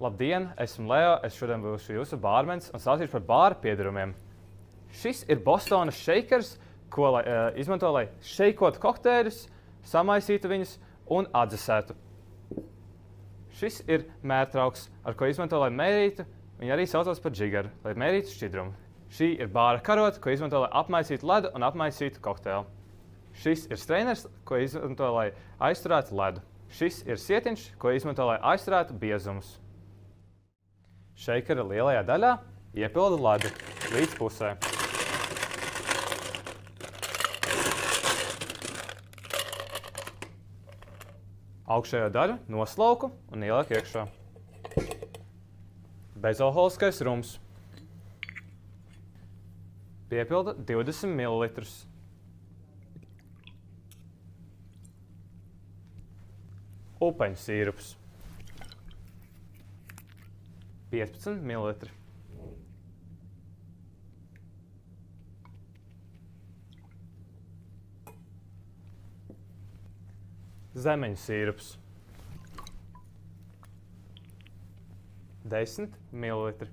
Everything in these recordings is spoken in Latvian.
Labdien, esmu Leo, es šodien būšu jūsu bārmenis un stāstīšu par bāra piedarumiem. Šis ir Bostonas šeikers, ko izmanto, lai šeikotu kokteļus, samaisītu viņus un atdzesētu. Šis ir mērtrauks, ar ko izmanto, lai mērītu, viņi arī saucās par džigaru, lai mērītu šķidrumu. Šī ir bāra karota, ko izmanto, lai apmaisītu ledu un apmaisītu kokteili. Šis ir streiners, ko izmanto, lai aizturētu ledu. Šis ir sietiņš, ko izmanto, lai aizturētu biezumus. Šeikera lielajā daļā iepilda ledu līdz pusē. Augšējo daļu noslauku un ieliek iekšā. Bezalkoholiskais rums. Piepilda 20 ml. Upeņu sīrups. 15 ml. Zemeņu sīrups. 10 ml.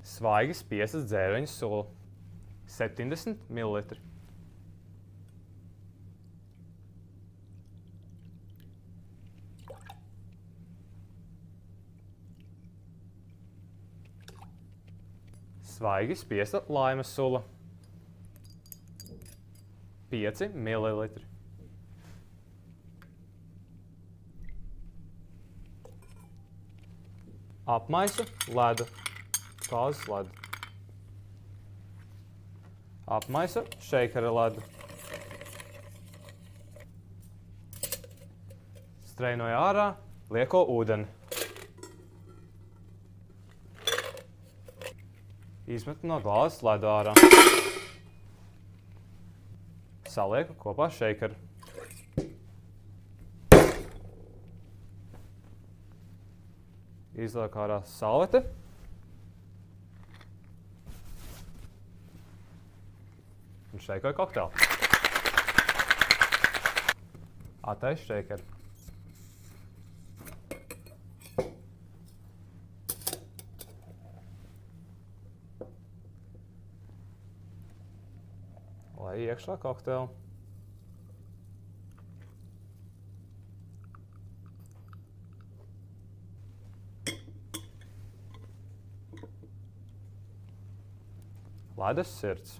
Svaigi spiestas dzērveņu sula. 70 ml. Svaigi spiesta laimas sula. 5 ml. Apmaisu ledu. Kāzas ledu. Apmaisu šeikera ledu. Streinoju ārā, lieko ūdeni. Izmetu no glāzes ledu ārā. Salieku kopā šeikeru. Izlieku ārā salveti. Un šeikoju kokteili. Attaisu šeikeru. Lai iekšā kokteili. Ledus sirds.